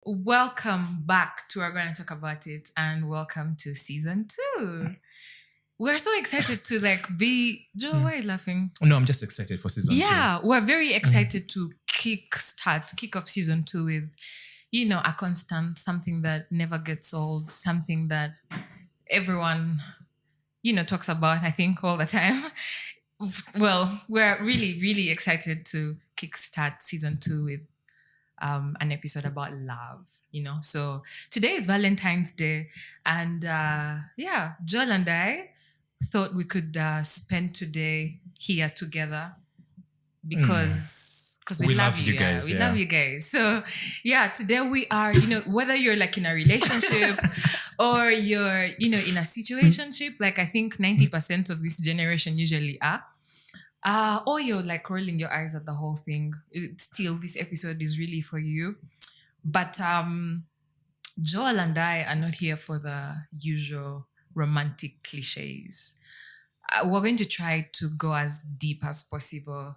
welcome back to We're Gonna Talk About It, and welcome to season 2. We're so excited to be Joe, why are you laughing? No, I'm just excited for season 2. Yeah, we're very excited to kick off season 2 with, a constant, something that never gets old, something that everyone, talks about, I think, all the time. Well, we're really, really excited to kickstart season 2 with an episode about love, So today is Valentine's Day, and Joel and I thought we could spend today here together because we love you guys. We love you guys. So today we are, whether you're in a relationship or you're, in a situationship, I think 90% of this generation usually are. Or you're rolling your eyes at the whole thing. Still, this episode is really for you. But Joel and I are not here for the usual romantic clichés. We're going to try to go as deep as possible.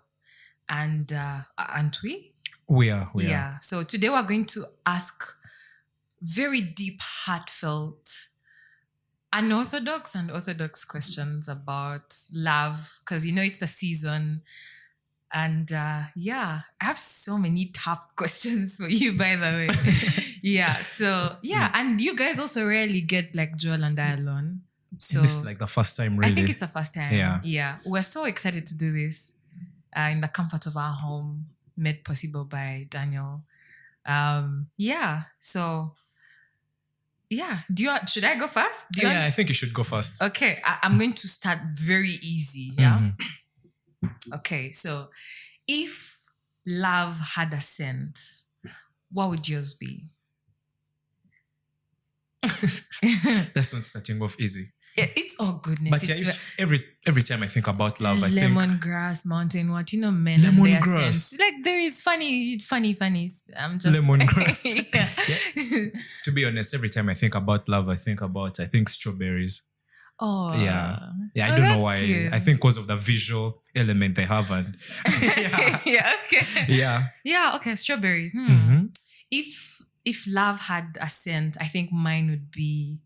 And aren't we? We are. Yeah. So today we're going to ask very deep, heartfelt, unorthodox and orthodox questions about love, because it's the season. And I have so many tough questions for you, by the way. And you guys also rarely get Joel and I alone. So this is the first time, really. I think it's the first time. Yeah. We're so excited to do this in the comfort of our home, made possible by Daniel. Should I go first? I think you should go first. Okay, I'm going to start very easy. Yeah. Mm-hmm. Okay, so if love had a scent, what would yours be? That's not starting off easy. It's all goodness. But if every time I think about love, I think lemongrass, mountain what, men lemongrass. There is funny. I'm just lemongrass. Yeah. To be honest, every time I think about love, I think strawberries. Oh. Yeah. I don't know why. Cute. I think because of the visual element they have, and okay. Yeah, okay, strawberries. Mm-hmm. If love had a scent, I think mine would be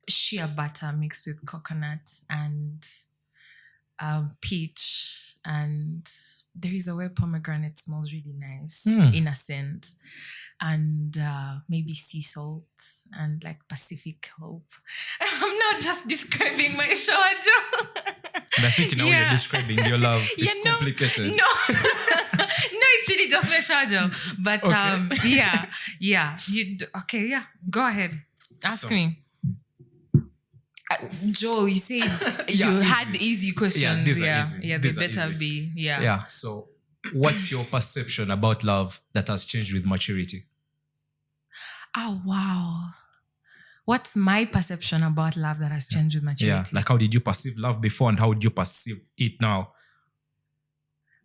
shea butter mixed with coconut and peach, and there is a way pomegranate smells really nice in a scent, and maybe sea salt and Pacific Hope. I'm not just describing my shower. And I think now you're describing your love. It's complicated. No, it's really just my shower. But okay. Go ahead. Ask me. Joel, you said you had easy questions. Yeah, these are easy. Yeah, these they better easy. be. Yeah. Yeah. So, what's your perception about love that has changed with maturity? Oh, wow. What's my perception about love that has changed with maturity? Yeah, how did you perceive love before and how would you perceive it now?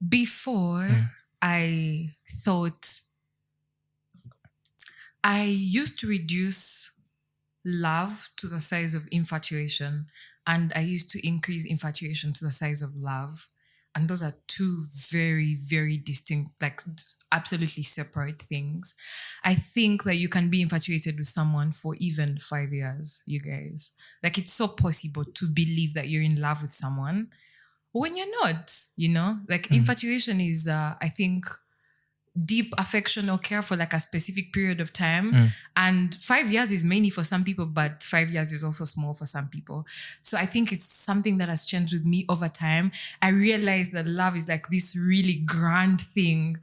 Before, I thought I used to reduce love to the size of infatuation, and I used to increase infatuation to the size of love. And those are two very, very distinct, absolutely separate things. I think that you can be infatuated with someone for even 5 years, you guys. It's so possible to believe that you're in love with someone when you're not, Infatuation is, I think, deep affection or care for a specific period of time. And 5 years is many for some people, but 5 years is also small for some people. So I think it's something that has changed with me over time. I realized that love is this really grand thing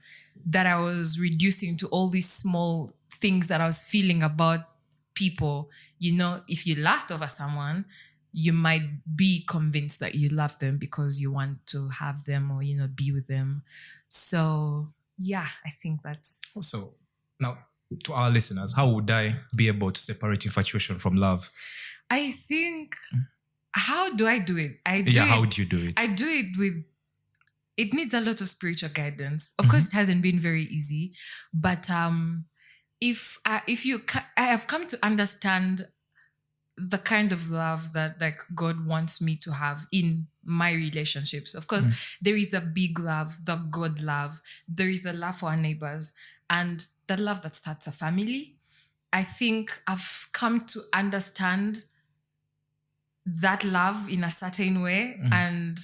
that I was reducing to all these small things that I was feeling about people. If you lust over someone, you might be convinced that you love them because you want to have them or, be with them. So yeah, I think that's... So, now, to our listeners, how would I be able to separate infatuation from love? I think... How do I do it? How would you do it? I do it with... It needs a lot of spiritual guidance. Of course, it hasn't been very easy. But I have come to understand the kind of love that God wants me to have in my relationships. Of course, there is a big love, the God love. There is the love for our neighbors. and that love that starts a family. I think I've come to understand that love in a certain way. And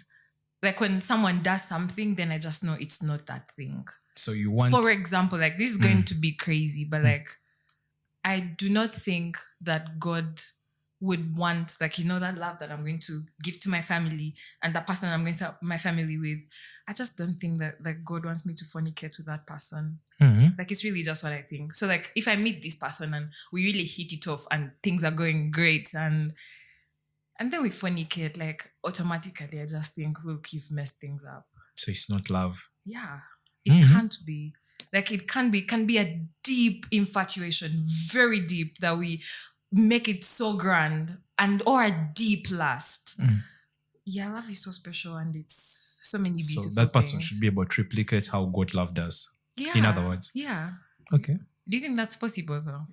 like when someone does something, then I just know it's not that thing. So you want... For example, like this is going to be crazy, but like I do not think that God would want, like, you know, that love that I'm going to give to my family and the person I'm going to start my family with. I just don't think that like God wants me to fornicate with that person. Like it's really just what I think. So like if I meet this person and we really hit it off and things are going great and then we fornicate, like automatically I just think, look, you've messed things up. So it's not love. Yeah. It can't be. Like it can be a deep infatuation, very deep, that we make it so grand or a deep lust. Yeah, love is so special and it's so many beautiful things. So that person should be able to replicate how God love does. Yeah. In other words. Yeah. Okay. Do you think that's possible though?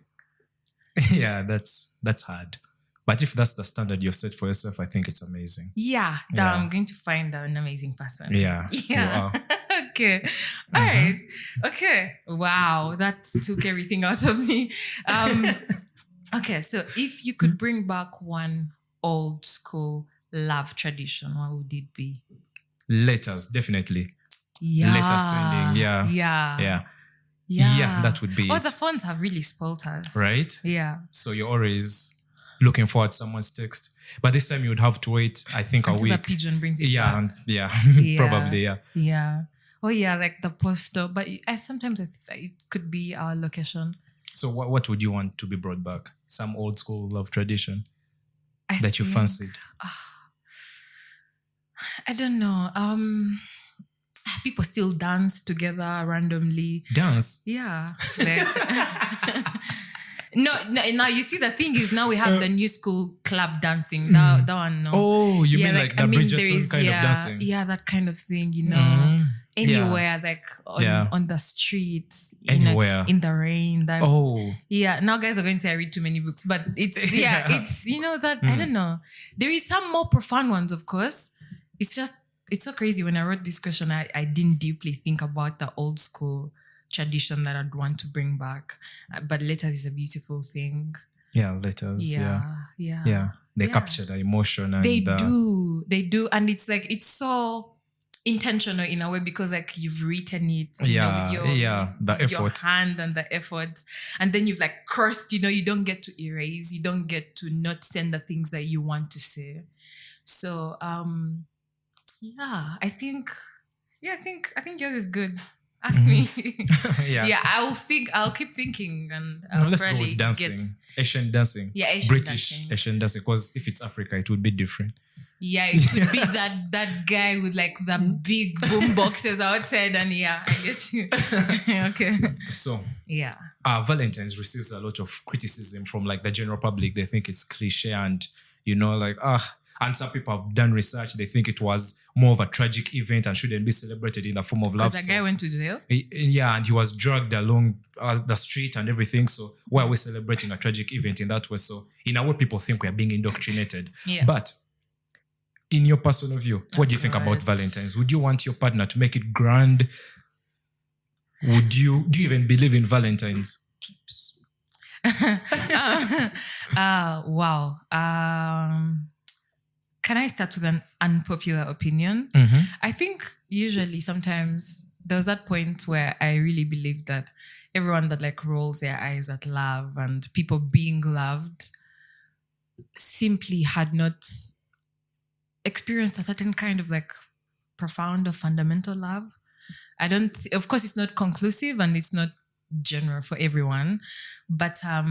Yeah, that's hard. But if that's the standard you've set for yourself, I think it's amazing. Yeah, that I'm going to find an amazing person. Yeah. Yeah. Okay. All right. Okay. Wow. That took everything out of me. Okay. So if you could bring back one old school love tradition, what would it be? Letters, definitely. Yeah. Letter sending. Yeah. Yeah. Yeah. Yeah. Yeah, that would be Oh, it. the phones have really spoilt us. Right? Yeah. So you're always looking forward to someone's text. But this time you would have to wait, I think, Until a week. the pigeon brings it Yeah, back. and Yeah. probably, yeah. Yeah. Oh, yeah, like the poster. But sometimes it could be our location. So what would you want to be brought back? Some old school love tradition that you fancied? I don't know. People still dance together randomly. Dance? Yeah. Like, no. Now you see, the thing is, now we have the new school club dancing. That one, no. Oh, you mean like the Bridgerton kind of dancing? Yeah, that kind of thing, you know. Anywhere, like on the streets, anywhere, in the rain. That, yeah. Now guys are going to say I read too many books, but it's it's that I don't know. There is some more profound ones, of course. It's so crazy. When I wrote this question, I didn't deeply think about the old school tradition that I'd want to bring back. But letters is a beautiful thing. Yeah, letters. Yeah. They capture the emotion. And they do. And it's like, it's so intentional in a way because like you've written it. With the effort. Your hand and the effort. And then you've like cursed, you don't get to erase. You don't get to not send the things that you want to say. So, I think yours is good. Ask me. I'll keep thinking and I'll let's probably go with dancing. Asian dancing. Yeah, Asian dancing. Because if it's Africa, it would be different. Yeah, it would be that guy with like the big boom boxes outside, and I get you. Okay. So Valentine's receives a lot of criticism from like the general public. They think it's cliche and and some people have done research. They think it was more of a tragic event and shouldn't be celebrated in the form of love. Because that guy went to jail? And he was dragged along the street and everything. So why are we celebrating a tragic event in that way? So in a way, people think we are being indoctrinated. Yeah. But in your personal view, what do you think about Valentine's? Would you want your partner to make it grand? Do you even believe in Valentine's? Tips. Wow. Can I start with an unpopular opinion? I think usually sometimes there was that point where I really believed that everyone that like rolls their eyes at love and people being loved simply had not experienced a certain kind of like profound or fundamental love. Of course, it's not conclusive and it's not general for everyone, but I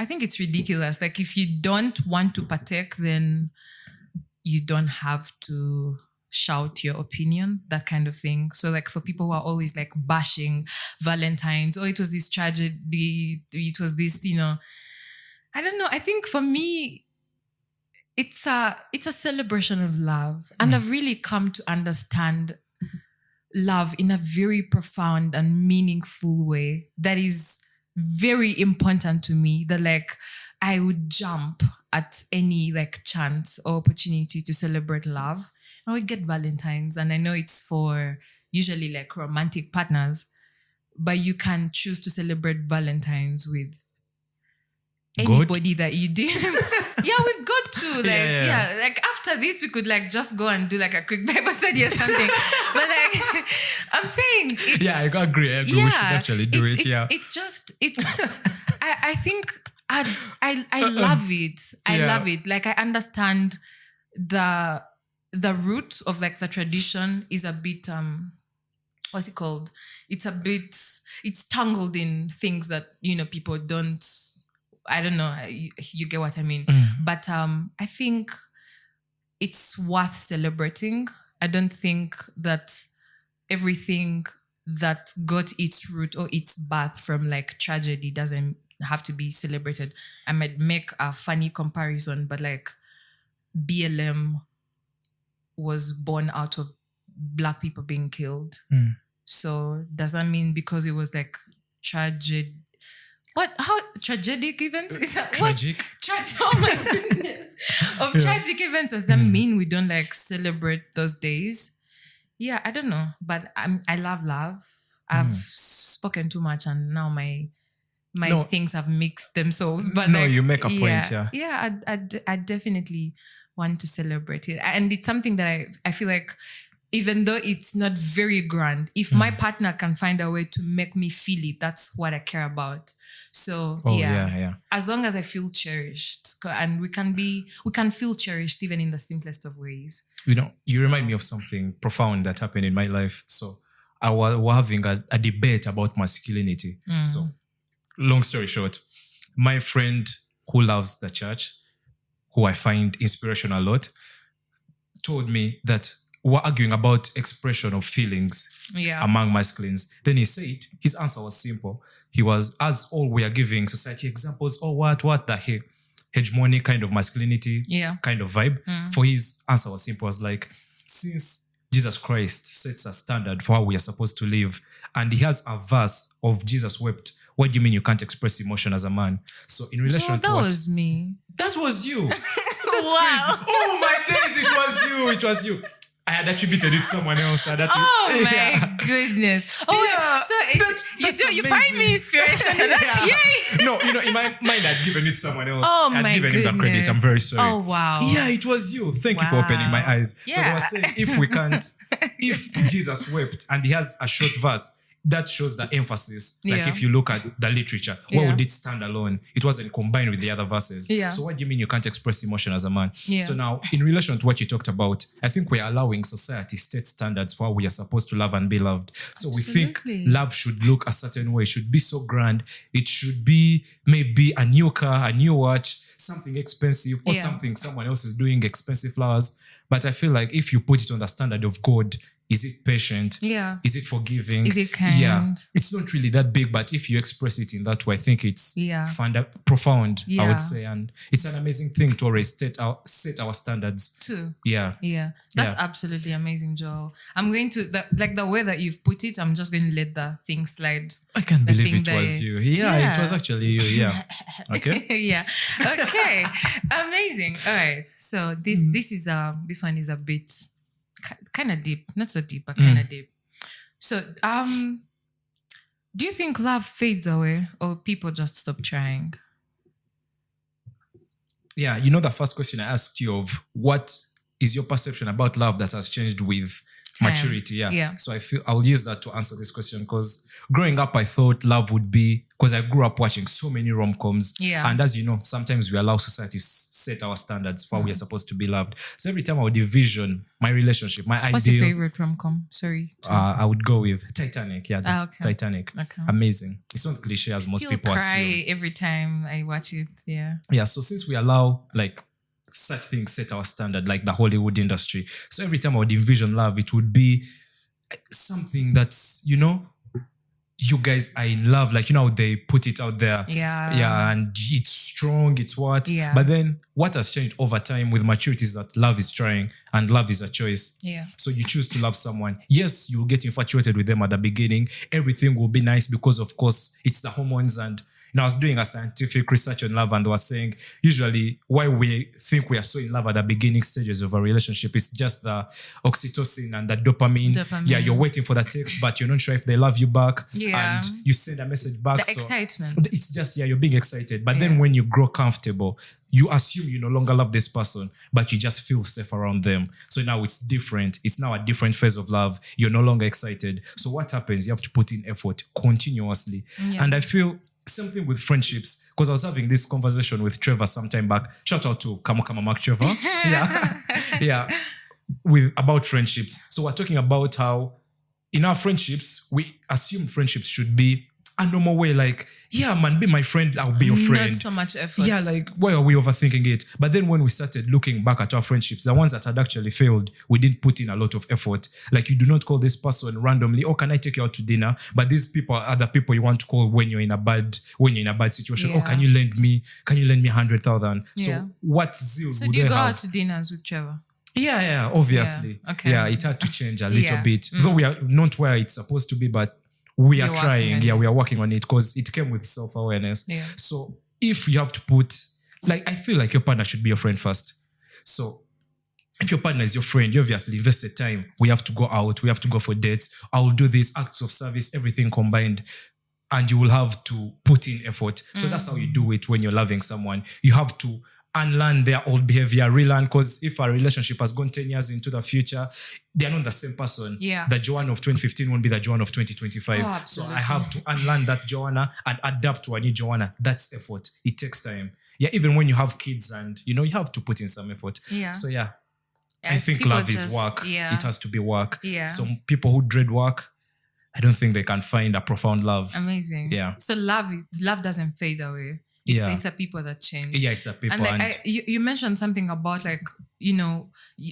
think it's ridiculous. Like if you don't want to partake, then you don't have to shout your opinion, that kind of thing. So like for people who are always like bashing Valentine's, it was this tragedy, it was this, I don't know. I think for me, it's a celebration of love. And I've really come to understand love in a very profound and meaningful way that is very important to me, that like I would jump at any like chance or opportunity to celebrate love. I would get Valentine's, and I know it's for usually like romantic partners, but you can choose to celebrate Valentine's with God? anybody that you did. Yeah, with God too. Like, Yeah. like after this, we could like just go and do like a quick Bible study or something. But like, I'm saying, Yeah, I agree. We should actually do it. I think I love it. I love it. Like I understand the root of like the tradition is a bit what's it called? It's tangled in things that, people don't, I don't know, you get what I mean. But I think it's worth celebrating. I don't think that everything that got its root or its birth from like tragedy doesn't have to be celebrated. I might make a funny comparison, but like BLM was born out of Black people being killed. So does that mean because it was like tragic events? Is that Tragic? Oh my goodness. Tragic events, does that mean we don't like celebrate those days? Yeah, I don't know. But I love love. I've spoken too much and now my things have mixed themselves. But no, like, you make a point, yeah. Yeah, I definitely want to celebrate it. And it's something that I feel like, even though it's not very grand, if my partner can find a way to make me feel it, that's what I care about. So as long as I feel cherished, and we can feel cherished even in the simplest of ways. You remind me of something profound that happened in my life. So I was having a debate about masculinity. So long story short, my friend who loves the church, who I find inspirational a lot, told me that we're arguing about expression of feelings among masculines. Then he said, his answer was simple. He was, as all we are giving society examples, or what the hegemonic kind of masculinity kind of vibe. For his answer was simple. It was like, since Jesus Christ sets a standard for how we are supposed to live, and he has a verse of Jesus wept, what do you mean you can't express emotion as a man? So in relation to that was me. That was you. That's crazy. Oh my days, it was you. I had attributed it to someone else. My goodness. You find me inspirational. Yay. No, in my mind, I'd given it to someone else. I'd given him the credit. I'm very sorry. Oh, wow. Yeah, it was you. Thank you for opening my eyes. Yeah. So they were saying, if Jesus wept and he has a short verse, that shows the emphasis. Like if you look at the literature, where would it stand alone? It wasn't combined with the other verses. Yeah. So what do you mean you can't express emotion as a man? Yeah. So now, in relation to what you talked about, I think we're allowing society set standards for how we are supposed to love and be loved. So we think love should look a certain way. It should be so grand. It should be maybe a new car, a new watch, something expensive, or something someone else is doing, expensive flowers. But I feel like if you put it on the standard of God, is it patient? Yeah. Is it forgiving? Is it kind? Yeah. It's not really that big, but if you express it in that way, I think it's profound, I would say. And it's an amazing thing to always set our standards. Too. Yeah. Yeah. That's absolutely amazing, Joel. I'm going to, the way that you've put it, I'm just going to let the thing slide. I can't believe it was you. Yeah, it was actually you. Yeah. Okay. Yeah. Okay. Amazing. All right. So this one is a bit kind of deep, not so deep, but kind of deep. So, do you think love fades away or people just stop trying? Yeah, the first question I asked you of what is your perception about love that has changed with maturity? Yeah. So I'll use that to answer this question, because growing up, I thought love would be, because I grew up watching so many rom-coms. Yeah. And as you know, sometimes we allow society to set our standards for how we are supposed to be loved. So every time I would envision my relationship, my ideal... What's your favorite rom-com? Sorry. I would go with Titanic. Yeah, Titanic. Okay. Amazing. It's not cliche as most people assume. I cry every time I watch it. Yeah. Yeah, so since we allow such things set our standard, like the Hollywood industry. So every time I would envision love, it would be something that's, you guys are in love, like, how they put it out there. Yeah. Yeah, and it's strong, it's what. Yeah. But then what has changed over time with maturity is that love is trying and love is a choice. Yeah. So you choose to love someone. Yes, you'll get infatuated with them at the beginning. Everything will be nice because, of course, it's the hormones and I was doing a scientific research on love, and they were saying usually why we think we are so in love at the beginning stages of a relationship is just the oxytocin and the dopamine. Yeah, you're waiting for the text, but you're not sure if they love you back. Yeah. And you send a message back. The excitement. It's just, you're being excited. But then when you grow comfortable, you assume you no longer love this person, but you just feel safe around them. So now it's different. It's now a different phase of love. You're no longer excited. So what happens? You have to put in effort continuously. Yeah. And I feel something with friendships, because I was having this conversation with Trevor some time back. Shout out to Kama Mark Trevor. Yeah. About friendships. So we're talking about how in our friendships, we assume friendships should be a normal way, like, yeah, man, be my friend, I'll be your friend. Not so much effort. Yeah, like, why are we overthinking it? But then when we started looking back at our friendships, the ones that had actually failed, we didn't put in a lot of effort. Like, you do not call this person randomly, oh, can I take you out to dinner? But these people are other people you want to call when you're in a bad situation. Yeah. Oh, can you lend me 100,000? Yeah. So what zeal so would do you they go have? out to dinners with Trevor? Yeah, obviously. Yeah. Okay. Yeah, it had to change a little bit. Though we are not where it's supposed to be, but we are trying. Yeah, we are working on it because it came with self-awareness. Yeah. So if you have to put, like, I feel like your partner should be your friend first. So if your partner is your friend, you obviously invested time. We have to go out. We have to go for dates. I will do these acts of service, everything combined. And you will have to put in effort. So that's how you do it when you're loving someone. You have to unlearn their old behavior, relearn, because if a relationship has gone 10 years into the future, they're not the same person. Yeah. The Joanna of 2015 won't be the Joanna of 2025. Oh, so I have to unlearn that Joanna and adapt to a new Joanna. That's effort. It takes time. Yeah, even when you have kids and, you have to put in some effort. Yeah. So yeah, I think love is work. Yeah. It has to be work. Yeah. So people who dread work, I don't think they can find a profound love. Amazing. Yeah. So love doesn't fade away. It's the people that change. Yeah, it's the people. And you mentioned something about, like,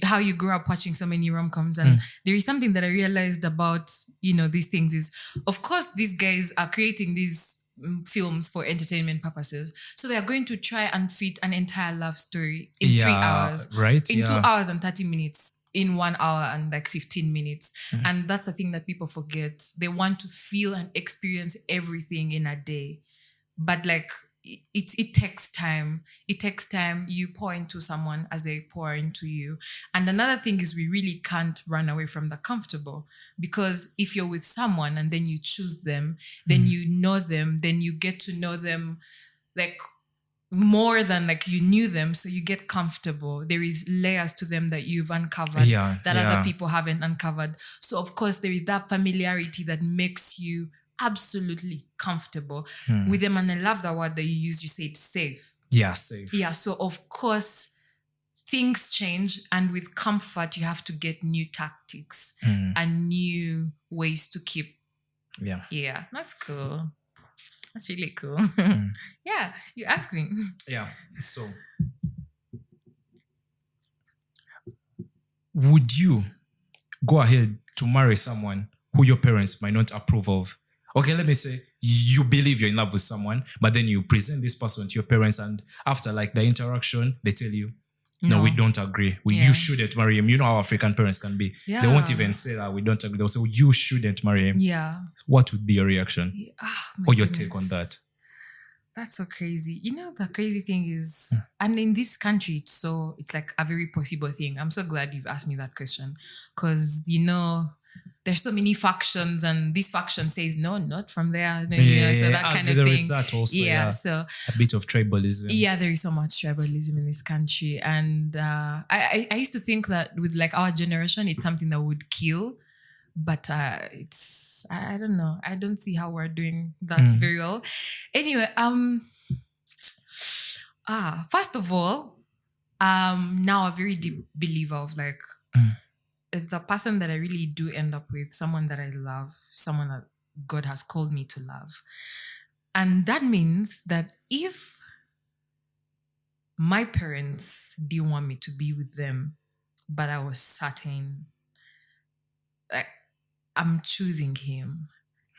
how you grew up watching so many rom-coms. And there is something that I realized about, these things is, of course, these guys are creating these films for entertainment purposes. So they are going to try and fit an entire love story in 3 hours. Right. In 2 hours and 30 minutes. In 1 hour and like 15 minutes. And that's the thing that people forget. They want to feel and experience everything in a day. But like, it takes time. It takes time. You pour into someone as they pour into you. And another thing is, we really can't run away from the comfortable, because if you're with someone and then you choose them, then you know them, then you get to know them like more than like you knew them. So you get comfortable. There is layers to them that you've uncovered that other people haven't uncovered. So of course there is that familiarity that makes you absolutely comfortable with them. And I love the word that you used. You said safe. Yeah, safe. Yeah. So of course things change, and with comfort you have to get new tactics and new ways to keep. Yeah. That's cool. That's really cool. Yeah. You asked me. Yeah. So would you go ahead to marry someone who your parents might not approve of? Okay, let me say you believe you're in love with someone, but then you present this person to your parents, and after like the interaction, they tell you, no, we don't agree. You shouldn't marry him. You know how African parents can be. Yeah. They won't even say that we don't agree. They'll say, you shouldn't marry him. Yeah. What would be your reaction? Or your take on that? That's so crazy. The crazy thing is, and in this country, it's like a very possible thing. I'm so glad you've asked me that question, because, there's so many factions, and this faction says, no, not from there. So that kind of thing. There is that also. Yeah. So a bit of tribalism. Yeah, there is so much tribalism in this country. And I used to think that with like our generation, it's something that would kill. But it's, I don't know. I don't see how we're doing that very well. Anyway, first of all, now a very deep believer of like, the person that I really do end up with, someone that I love, someone that God has called me to love. And that means that if my parents didn't want me to be with them, but I was certain, like, I'm choosing him.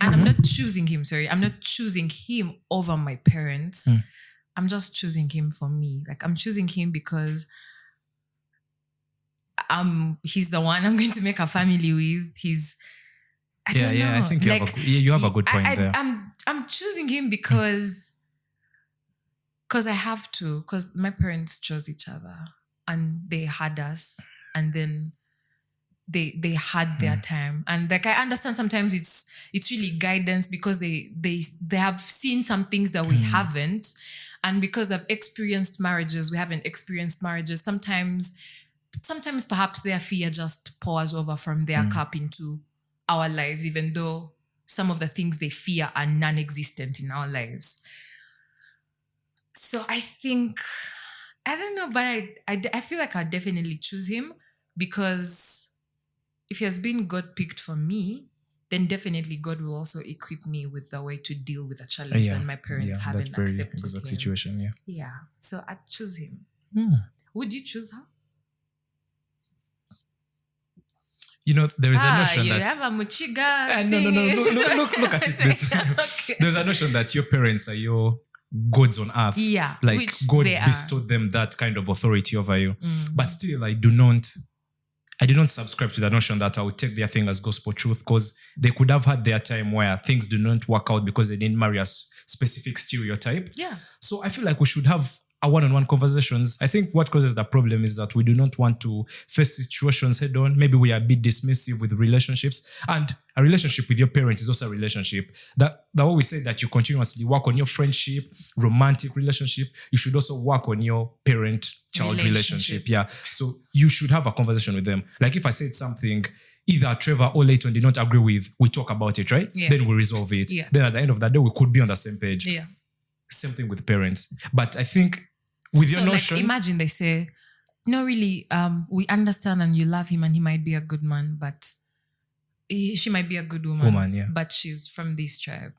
And I'm not choosing him over my parents. I'm just choosing him for me. Like, I'm choosing him because he's the one I'm going to make a family with. I don't know. I think you have a good point there. I'm choosing him because Because I have to, because my parents chose each other and they had us, and then they had their time. And like I understand sometimes it's really guidance because they have seen some things that we haven't. And because they've experienced marriages, we haven't experienced marriages. Sometimes perhaps their fear just pours over from their cup into our lives, even though some of the things they fear are non-existent in our lives. So I think, I don't know, but I feel like I'd definitely choose him, because if he has been God picked for me, then definitely God will also equip me with the way to deal with a challenge that my parents haven't that very accepted. exact situation, yeah. Yeah. So I'd choose him. Would you choose her? There is a notion you that have a muchiga. no. Look at it this way. Okay. There's a notion that your parents are your gods on earth. Yeah, like which God they are. bestowed them that kind of authority over you. But still, I do not subscribe to the notion that I would take their thing as gospel truth, because they could have had their time where things do not work out because they didn't marry a specific stereotype. Yeah. So I feel like we should have a one-on-one conversations. I think what causes the problem is that we do not want to face situations head on. Maybe we are a bit dismissive with relationships, and a relationship with your parents is also a relationship. That what we say, that you continuously work on your friendship, romantic relationship, you should also work on your parent-child relationship. Yeah. So you should have a conversation with them. Like if I said something either Trevor or Layton did not agree with, we talk about it, right? Yeah. Then we resolve it. Yeah. Then at the end of the day, we could be on the same page. Yeah. Same thing with parents. But I think with your notion... like, imagine they say, no, really, we understand and you love him and he might be a good man, but she might be a good woman, yeah. But she's from this tribe.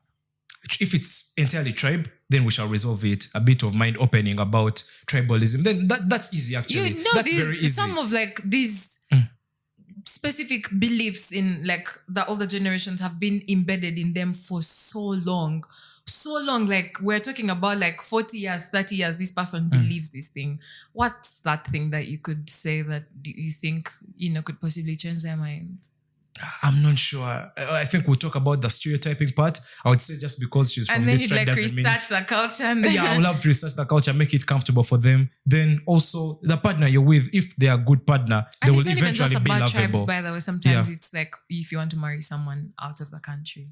If it's entirely tribe, then we shall resolve it. A bit of mind opening about tribalism. Then that's easy, actually. That's very easy. Some of like these specific beliefs in like the older generations have been embedded in them for so long. Like we're talking about like 40 years, 30 years, this person believes this thing. What's that thing that you could say that you think, could possibly change their minds? I'm not sure. I think we'll talk about the stereotyping part. I would say just because she's from this tribe doesn't mean... And then you'd like research the culture. Yeah, I would love to research the culture, make it comfortable for them. Then also the partner you're with, if they are a good partner, they will eventually be lovable. And it's not even just about tribes, by the way. Sometimes it's like if you want to marry someone out of the country.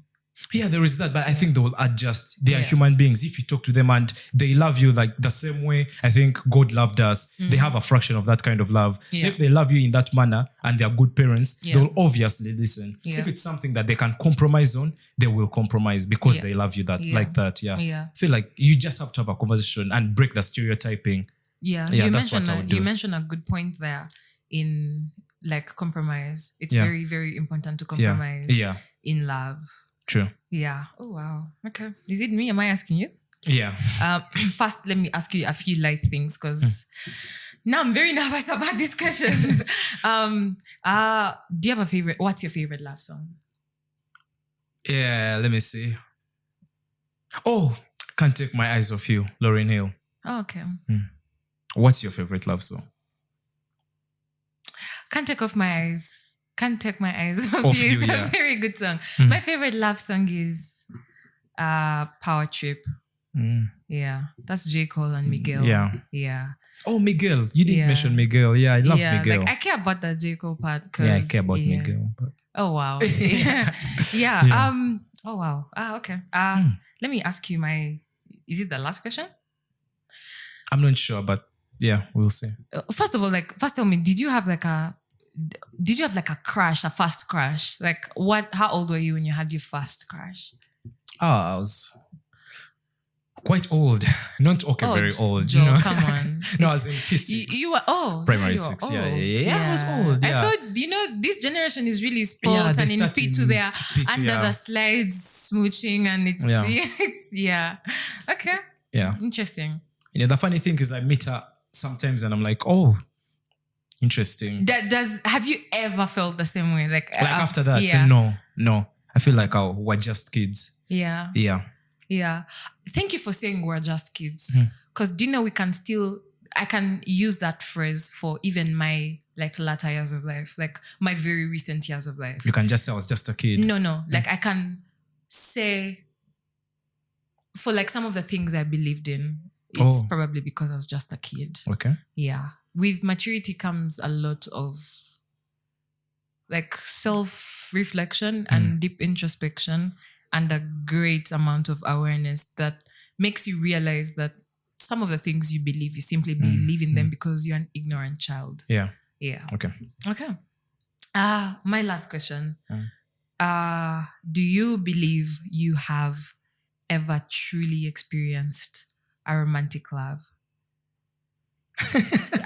Yeah, there is that, but I think they will adjust. They are human beings. If you talk to them and they love you like the same way I think God loved us, they have a fraction of that kind of love. Yeah. So if they love you in that manner and they are good parents, they'll obviously listen. Yeah. If it's something that they can compromise on, they will compromise because they love you like that. Yeah. I feel like you just have to have a conversation and break the stereotyping. Yeah, that's what I would do. You mentioned a good point there in like compromise. It's very, very important to compromise in love. True. Yeah. Oh, wow. Okay. Is it me? Am I asking you? Yeah. First, let me ask you a few light things because now I'm very nervous about these questions. Do you have a favorite? What's your favorite love song? Yeah, let me see. Oh, Can't Take My Eyes Off You, Lauryn Hill. Oh, okay. What's your favorite love song? Can't Take My Eyes Off You. It's a very good song. My favorite love song is Power Trip. Yeah. That's J. Cole and Miguel. Yeah. Oh, Miguel. You didn't mention Miguel. Yeah, I love Miguel. Like I care about the J. Cole part. I care about Miguel. But... Oh, wow. Yeah. Oh, wow. Okay. Let me ask you is it the last question? I'm not sure, but yeah, we'll see. First of all, first tell me, did you have a crush, a first crush? Like how old were you when you had your first crush? Oh, I was quite old. Not very old. Joe, come on. No, I was in P6. You were primary 6. Yeah, I was old. Yeah. I thought, this generation is really spoiled and in P2 they are under the slides smooching and it's Okay. Yeah. Interesting. The funny thing is I meet her sometimes and I'm like, oh, interesting. Have you ever felt the same way? Like after that? No. I feel like we're just kids. Yeah. Yeah. Thank you for saying we're just kids. Because do you know I can use that phrase for even my latter years of life, like my very recent years of life. You can just say I was just a kid. No. Like I can say for like some of the things I believed in, It's Oh. probably because I was just a kid. Okay. Yeah. With maturity comes a lot of like self-reflection and deep introspection and a great amount of awareness that makes you realize that some of the things you believe, you simply believe in them because you're an ignorant child. Yeah. Yeah. Okay. Okay. My last question. Do you believe you have ever truly experienced a romantic love?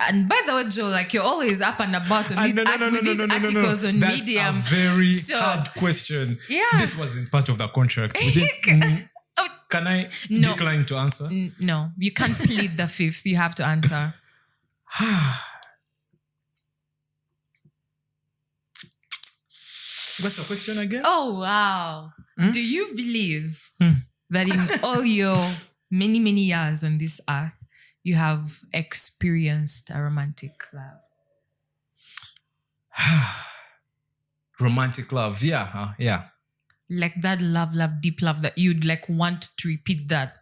And by the way, Joe, like you're always up and about on these articles on That's Medium. a very So- hard question. Yeah. This wasn't part of the contract. We didn't- Can I No. decline to answer? No, you can't plead the fifth. You have to answer. What's the question again? Oh, wow. Do you believe that in all your many, many years on this earth, you have experienced a romantic love? Romantic love. Yeah. Yeah. Like that love, deep love that you'd like want to repeat that.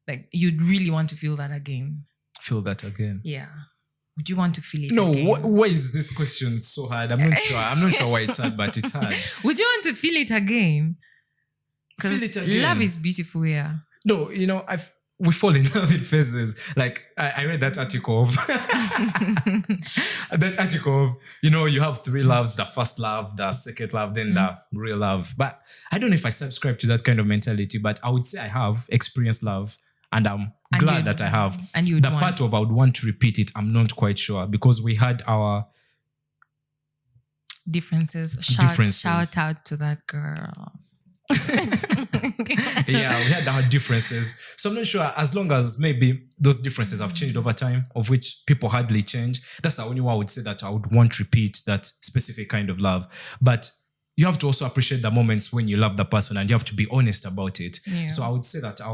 Like you'd really want to feel that again. Feel that again. Yeah. Would you want to feel it No, again? why is this question so hard? I'm not sure. I'm not sure why it's hard, but it's hard. Would you want to feel it again? Feel it again. Love is beautiful, yeah. No, we fall in love in phases. Like I read that article of you have three loves: the first love, the second love, then the real love. But I don't know if I subscribe to that kind of mentality. But I would say I have experienced love, and I'm glad that I have. And you the part of I would want to repeat it, I'm not quite sure because we had our differences. Shout out to that girl. Yeah, we had our differences. So I'm not sure, as long as maybe those differences have changed over time, of which people hardly change. That's the only one I would say that I would want to repeat that specific kind of love. But you have to also appreciate the moments when you love the person and you have to be honest about it. Yeah. So I would say that it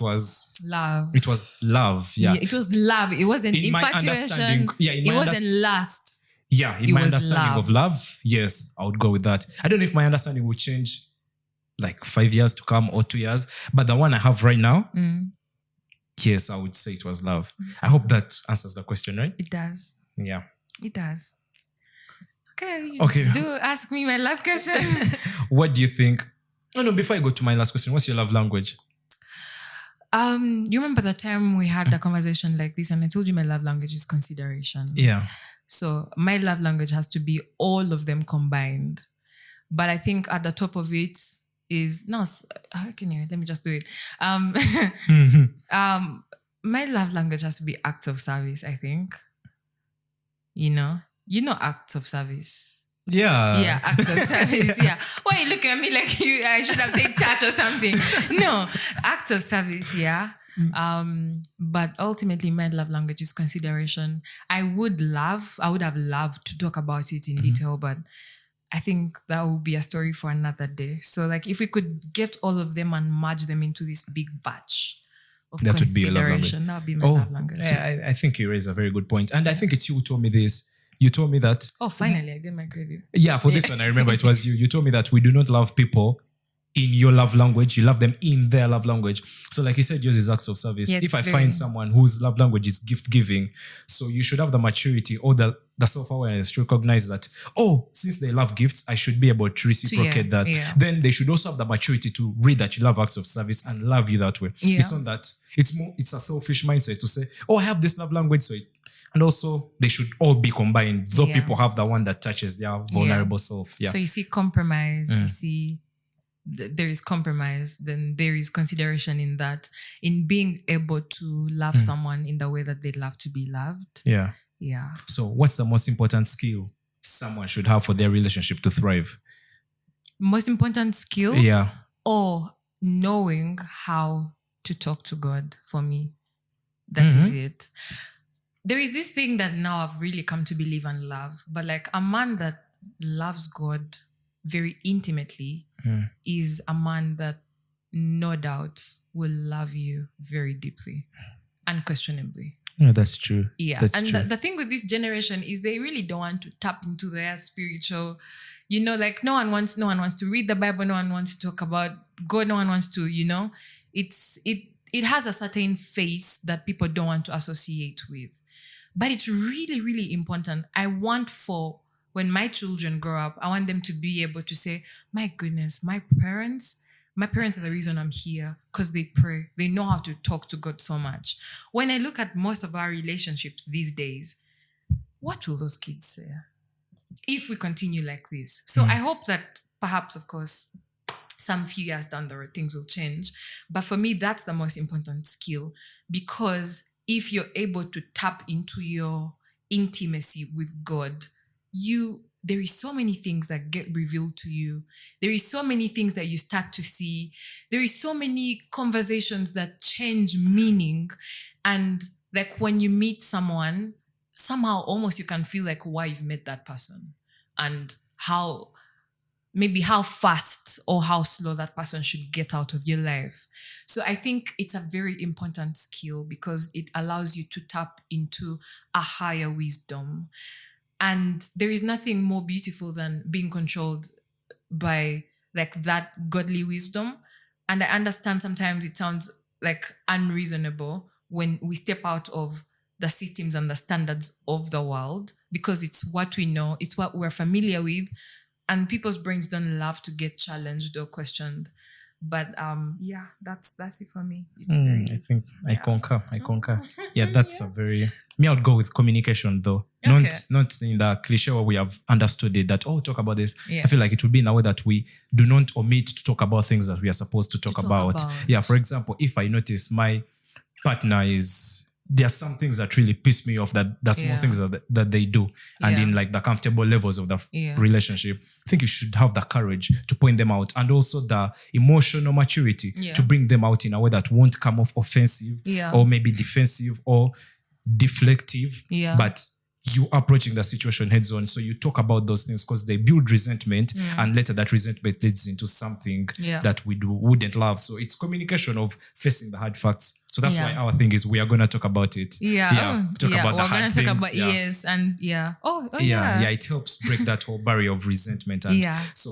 was love. It was love. Yeah. It was love. It wasn't In my infatuation. understanding- yeah, in it my wasn't lust. Yeah, in It my was understanding love. of love, yes, I would go with that. I don't know if my understanding will change like 5 years to come or 2 years, but the one I have right now, yes, I would say it was love. I hope that answers the question, right? It does. Yeah. It does. Okay. Okay. Do ask me my last question. What do you think? Oh no, before I go to my last question, what's your love language? You remember the time we had a conversation like this and I told you my love language is consideration. Yeah. So my love language has to be all of them combined. But I think at the top of it is let me just do it. My love language has to be acts of service, I think. You know acts of service. Yeah. Acts of service. Yeah. Why you look at me like I should have said touch or something? No, acts of service. Yeah. But ultimately, my love language is consideration. I would have loved to talk about it in detail, but I think that will be a story for another day. So, like, if we could get all of them and merge them into this big batch of That would be a love language. consideration, that would be my love language. Yeah, I think you raise a very good point. And I think it's you who told me this. You told me that. Oh, finally, I get my credit. Yeah, for this one, I remember it was you. You told me that we do not love people in your love language. You love them in their love language. So like you said, yours is acts of service. Yeah, if I find someone whose love language is gift giving, so you should have the maturity or the self-awareness to recognize that, since they love gifts, I should be able to reciprocate that. Yeah. Then they should also have the maturity to read that you love acts of service and love you that way. Yeah. It's not that it's a selfish mindset to say, I have this love language, so and also they should all be combined. Though people have the one that touches their vulnerable self. Yeah. So you see compromise, you see there is compromise, then there is consideration in that, in being able to love someone in the way that they love to be loved. Yeah. Yeah. So what's the most important skill someone should have for their relationship to thrive? Most important skill? Yeah. Or knowing how to talk to God, for me. That is it. There is this thing that now I've really come to believe and love, but like a man that loves God very intimately is a man that no doubt will love you very deeply, unquestionably. Yeah, that's true. Yeah. That's and true. the thing with this generation is they really don't want to tap into their spiritual, like no one wants to read the Bible, no one wants to talk about God, no one wants to, it has a certain face that people don't want to associate with. But it's really, really important. I want for when my children grow up, I want them to be able to say, my goodness, my parents are the reason I'm here because they pray. They know how to talk to God so much. When I look at most of our relationships these days, what will those kids say if we continue like this? So I hope that perhaps, of course, some few years down the road, things will change. But for me, that's the most important skill, because if you're able to tap into your intimacy with God, there is so many things that get revealed to you. There is so many things that you start to see. There is so many conversations that change meaning. And like when you meet someone, somehow almost you can feel like why you've met that person and how fast or how slow that person should get out of your life. So I think it's a very important skill because it allows you to tap into a higher wisdom. And there is nothing more beautiful than being controlled by like that godly wisdom. And I understand sometimes it sounds like unreasonable when we step out of the systems and the standards of the world, because it's what we know, it's what we're familiar with. And people's brains don't love to get challenged or questioned. But that's it for me. I think I concur. Yeah, that's a very... Me, I would go with communication though. Okay. Not in the cliche where we have understood it that, talk about this. Yeah. I feel like it would be in a way that we do not omit to talk about things that we are supposed to talk about. Yeah, for example, if I notice my partner there are some things that really piss me off, that the small things that they do. And in like the comfortable levels of the relationship, I think you should have the courage to point them out, and also the emotional maturity to bring them out in a way that won't come off offensive or maybe defensive or deflective. But you approaching the situation heads on. So you talk about those things because they build resentment, and later that resentment leads into something that we wouldn't love. So it's communication of facing the hard facts. So that's why our thing is we are going to talk about it. Talk about the hard things. We're going to talk about and it helps break that whole barrier of resentment. And so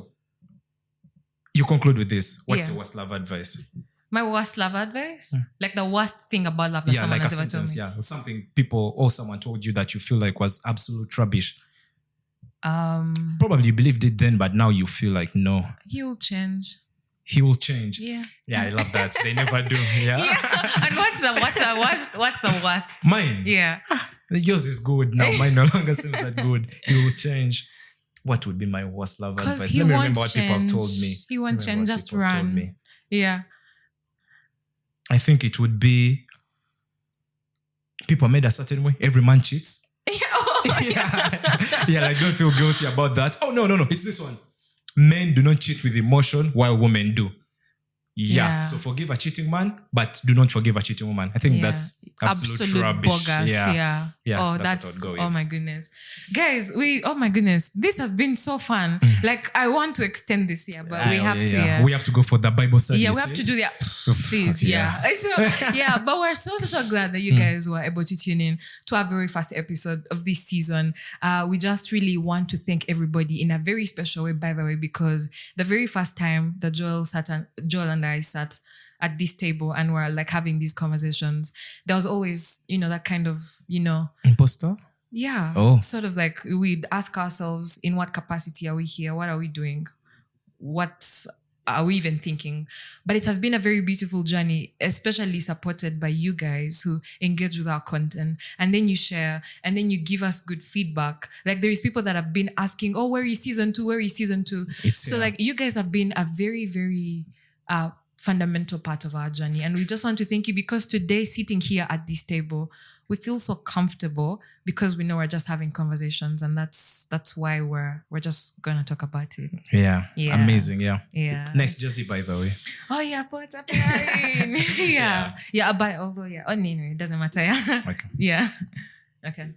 you conclude with this. What's your worst love advice? My worst love advice? Like the worst thing about love that someone has ever told me? Yeah, something people or someone told you that you feel like was absolute rubbish. Probably you believed it then, but now you feel like, no. He will change. He will change. Yeah. Yeah, I love that. They never do. Yeah. And what's the worst? Mine. Yeah. Yours is good now. Mine no longer seems that good. He will change. What would be my worst love advice? Let me remember what people have told me. He won't change. Just run. Yeah. I think it would be people made a certain way. Every man cheats. Like don't feel guilty about that. Oh, no. It's this one. Men do not cheat with emotion while women do. Yeah. So forgive a cheating man, but do not forgive a cheating woman. I think that's absolute rubbish. Bogus. Yeah. That's oh my goodness. Guys, oh my goodness. This has been so fun. Like I want to extend this year, but we have to. We have to go for the Bible study. Yeah, we have to do that. Please. So, but we're so glad that you guys were able to tune in to our very first episode of this season. We just really want to thank everybody in a very special way, by the way, because the very first time that Joel and I sat at this table and we're like having these conversations, there was always, that kind of, imposter? Yeah. Oh. Sort of like we'd ask ourselves, in what capacity are we here? What are we doing? What are we even thinking? But it has been a very beautiful journey, especially supported by you guys who engage with our content. And then you share and then you give us good feedback. Like there is people that have been asking, oh, where is season 2? Where is season 2? So like you guys have been a very, very fundamental part of our journey. And we just want to thank you because today, sitting here at this table, we feel so comfortable because we know we're just having conversations, and that's why we're just gonna talk about it. Yeah. Amazing. Yeah. Next Josie, by the way. Oh yeah, what's happening? Yeah. But although anyway, it doesn't matter. Yeah. Okay. Yeah. Okay.